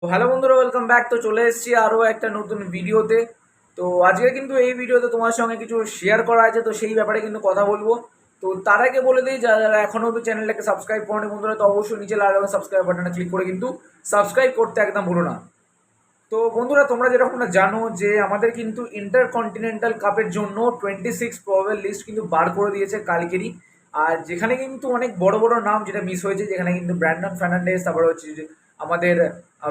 তো হ্যালো বন্ধুরা, welcome back. তো চলে এসেছি আরও একটা নতুন ভিডিওতে। তো আজকে কিন্তু এই ভিডিওতে তোমার সঙ্গে কিছু শেয়ার করা আছে, তো সেই ব্যাপারে কিন্তু কথা বলবো। তো তার আগে বলে দিই, যারা যারা এখনও অব্দি চ্যানেলটাকে সাবস্ক্রাইব করেনি বন্ধুরা, তো অবশ্যই নিচে লাল রঙের সাবস্ক্রাইব বাটনে ক্লিক করে কিন্তু সাবস্ক্রাইব করতে একদম ভুলো না। তো বন্ধুরা, তোমরা যেরকম জানো যে আমাদের কিন্তু ইন্টারকন্টিনেন্টাল কাপের জন্য 26 প্রবাবল লিস্ট কিন্তু বার করে দিয়েছে কালকেরই। আর যেখানে কিন্তু অনেক বড় বড় নাম যেটা মিস হয়েছে, যেখানে কিন্তু ব্র্যান্ডন ফার্নান্ডেজ, তারপরে হচ্ছে যে আমাদের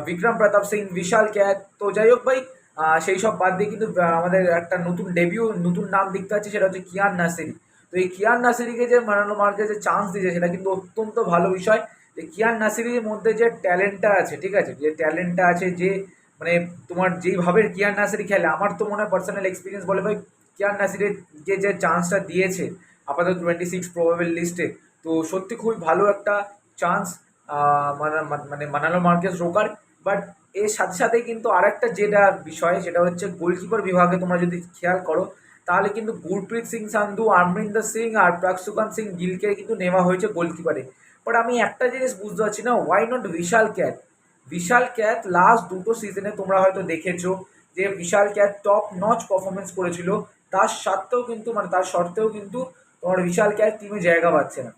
বিক্রম প্রতাপ সিং, বিশাল ক্যাথ। তো যাই হোক ভাই, সেই সব বাদ দিয়ে কিন্তু আমাদের একটা নতুন ডেবিউ, নতুন নাম দেখতে পাচ্ছি, সেটা হচ্ছে কিয়ান নাসেরি। তো এই কিয়ান নাসেরিকে যে মারানো মার্কেজ যে চান্স দিয়েছে, সেটা কিন্তু অত্যন্ত ভালো বিষয়। যে কিয়ান নাসেরির মধ্যে যে ট্যালেন্টটা আছে, ঠিক আছে, যে ট্যালেন্টটা আছে, যে মানে তোমার যেইভাবে কিয়ান নাসিরি খেলে, আমার তো মনে হয় পার্সোনাল এক্সপিরিয়েন্স বলে ভাই, কিয়ান নাসিরের যে চান্সটা দিয়েছে আপাতত 26 প্রবাবল লিস্টে, তো সত্যি খুবই ভালো একটা চান্স মানে মানালো মার্কেস রোকার। বাট এর সাথে সাথে কিন্তু আরেকটা যেটা বিষয়, সেটা হচ্ছে গোলকিপার বিভাগে তোমরা যদি খেয়াল করো, তাহলে কিন্তু গুরপ্রীত সিং সান্ধু, আরমিন্দর সিং আর প্রাকসুকান সিং গিলকে কিন্তু নেওয়া হয়েছে গোলকিপারে। বাট আমি একটা জিনিস বুঝতে পারছি না, why not Vishal Kaith. Vishal Kaith last দুটো সিজনে তোমরা হয়তো দেখেছো যে Vishal Kaith top notch performance করেছিল, তার সত্ত্বেও কিন্তু তোমার বিশাল ক্যাথ টিমে জায়গা পাচ্ছে না।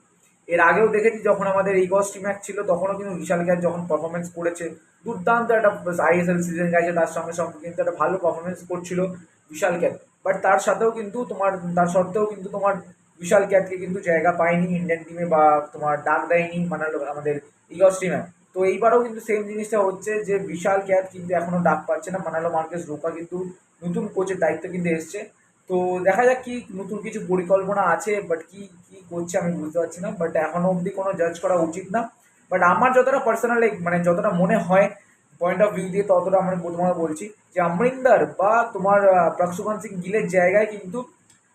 এর আগেও দেখেছি যখন আমাদের ইগস টিম এক ছিল, তখনও কিন্তু বিশাল ক্যাথ যখন পারফরমেন্স করেছে, দুর্দান্ত একটা আইএসএল সিজন গেছে, তার সঙ্গে সঙ্গে কিন্তু একটা ভালো পারফরমেন্স করছিল বিশাল ক্যাথ। বাট তার সত্ত্বেও কিন্তু তোমার বিশাল ক্যাথকে কিন্তু জায়গা পায়নি ইন্ডিয়ান টিমে, বা তোমার ডাক দেয়নি মানালো আমাদের ইগস টিমে। তো এইবারও কিন্তু সেম জিনিসটা হচ্ছে যে বিশাল ক্যাথ কিন্তু এখনো ডাক পাচ্ছে না। মানালো মার্কেস রোকা কিন্তু নতুন কোচের দায়িত্ব কিন্তু এসছে। তো দেখা যাক কি নতুন কিছু পরিকল্পনা আছে, বাট কি কি করছে আমি বুঝতে পারছি না। বাট এখনো অবধি কোনো জাজ করা উচিত না। বাট আমার যতটা পার্সোনাল মানে যতটা মনে হয় পয়েন্ট অফ ভিউ দিয়ে, ততটা আমি তোমাকে বলছি যে আমরিন্দার বা তোমার প্রকসুমান সিং গিলের জায়গায় কিন্তু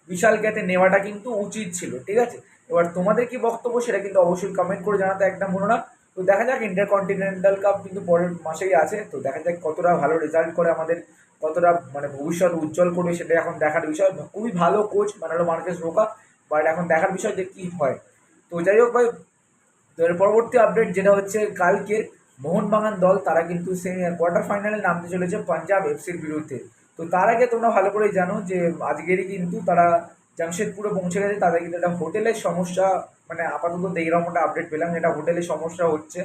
বিশাল ক্যাথে নেওয়াটা কিন্তু উচিত ছিল, ঠিক আছে। এবার তোমাদের কি বক্তব্য সেটা কিন্তু অবশ্যই কমেন্ট করে জানাতে একদম ভুলো না। তো দেখা যাক, ইন্টারকন্টিনেন্টাল কাপ কিন্তু পরের মাসেই আছে, তো দেখা যাক কতটা ভালো রেজাল্ট করে আমাদের, কতটা মানে ভবিষ্যৎ উজ্জ্বল করবে, সেটা এখন দেখার বিষয়। খুবই ভালো কোচ মানালো মার্কেস রোকা, বাট এখন দেখার বিষয় যে কী হয়। তো যাই হোক ভাই, তো এর পরবর্তী আপডেট যেটা হচ্ছে কালকে মোহনবাগান দল তারা কিন্তু কোয়ার্টার ফাইনালে নামতে চলেছে পাঞ্জাব এফসির বিরুদ্ধে। তো তার আগে তোমরা ভালো করেই জানো যে আজকেরই কিন্তু তারা জামশেদপুরে পৌঁছে গেছে। তাদের কিন্তু একটা হোটেলের সমস্যা, মানে আপাতত এইরকম একটা আপডেট পেলাম, এটা হোটেলের সমস্যা হচ্ছে।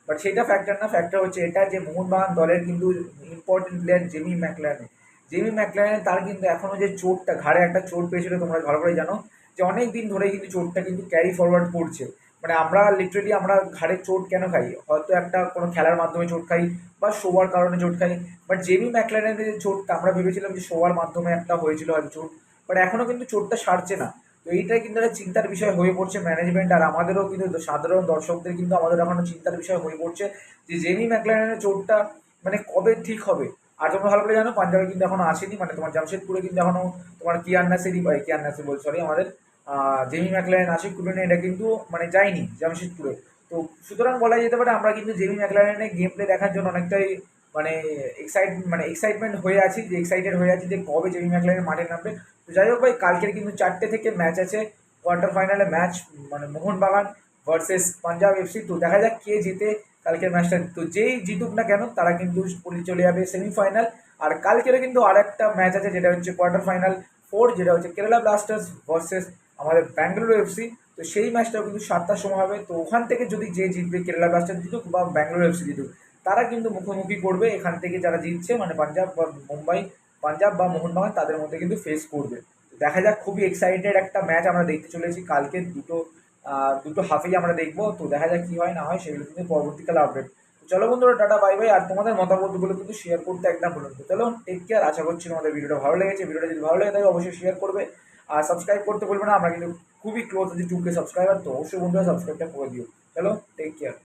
বাট সেটা ফ্যাক্টর না, ফ্যাক্টর হচ্ছে এটা যে মোহনবাগান দলের কিন্তু ইম্পর্টেন্ট প্লেয়ার জেমি ম্যাকলারেন তার কিন্তু এখনও যে চোটটা, ঘাড়ে একটা চোট পেয়েছিল, তোমরা ভালো করে জানো যে অনেক দিন ধরে কিন্তু চোটটা কিন্তু ক্যারি ফরওয়ার্ড করছে। মানে আমরা লিটারেলি আমরা ঘাড়ের চোট কেন খাই, হয়তো একটা কোনো খেলার মাধ্যমে চোট খাই বা শোয়ার কারণে চোট খাই। বাট জেমি ম্যাকলারেনের যে চোটটা, আমরা ভেবেছিলাম যে শোয়ার মাধ্যমে একটা হয়েছিল হয়তো চোট, বাট এখনও কিন্তু চোটটা সারছে না। তো এইটাই কিন্তু একটা চিন্তার বিষয় হয়ে পড়ছে ম্যানেজমেন্ট আর আমাদেরও, কিন্তু সাধারণ দর্শকদের কিন্তু আমাদের এখনও চিন্তার বিষয় হয়ে পড়ছে যে জেমি ম্যাকলারেনের চোটটা মানে কবে ঠিক হবে। আর তোমরা ভালো করে জানো পাঞ্জাবে কিন্তু এখনো আসেনি, মানে তোমার জামশেদপুরে কিন্তু এখনো তোমার কিয়ান নাসির বল সরি আমাদের জেমি ম্যাকলারেন আশিক কুরুনে, এটা কিন্তু মানে যায়নি জামশেদপুরে। তো সুতরাং বলা যেতে পারে আমরা কিন্তু জেমি ম্যাকলারেনের গেম প্লে দেখার জন্য অনেকটাই মানে এক্সাইটমেন্ট হয়ে আছি, যে এক্সাইটেড হয়ে আছি যে কবে জেমি ম্যাকলারেন মাঠে নামবে। তো যাই হোক ভাই, কালকের কিন্তু 4টে থেকে ম্যাচ আছে, কোয়ার্টার ফাইনালে ম্যাচ, মানে মোহনবাগান ভার্সেস পাঞ্জাব এফসি। তো দেখা যাক কে জিতে কালকের ম্যাচটা। তো যেই জিতুক না কেন তারা কিন্তু চলে যাবে সেমিফাইনাল। আর কালকেরও কিন্তু আর একটা ম্যাচ আছে, যেটা হচ্ছে কোয়ার্টার ফাইনাল 4, যেটা হচ্ছে কেরালা ব্লাস্টার্স ভার্সেস আমাদের ব্যাঙ্গালুরু এফসি। তো সেই ম্যাচটাও কিন্তু 7টার সময় হবে। তো ওখান থেকে যদি যে জিতবে, কেরালা ব্লাস্টার্স জিতুক বা ব্যাঙ্গালুরু এফসি জিতুক, তারা কিন্তু মুখোমুখি করবে এখান থেকে যারা জিতছে, মানে পাঞ্জাব বা মোহনবাগান, তাদের মধ্যে কিন্তু ফেস করবে। তো দেখা যাক, খুবই এক্সাইটেড একটা ম্যাচ আমরা দেখতে চলেছি কালকে। দুটো হাফেই আমরা দেখবো। তো দেখা যাক কী হয় না হয়, সেগুলো কিন্তু পরবর্তীকালে আপডেট। তো চলো বন্ধুরা, টাটা বাই বাই। আর তোমাদের মতামতগুলো কিন্তু শেয়ার করতে একদম ভুলুন। তো চলো, টেক কেয়ার। আশা করছি তোমাদের ভিডিওটা ভালো লেগেছে। ভিডিওটা যদি ভালো লেগে থাকে অবশ্যই শেয়ার করবে আর সাবস্ক্রাইব করতে বলবে না। আমরা কিন্তু খুবই ক্লোজ আছি 2K সাবস্ক্রাইবার, তো অবশ্যই বন্ধুরা সাবস্ক্রাইবটা করে দিও। চলো, টেক কেয়ার।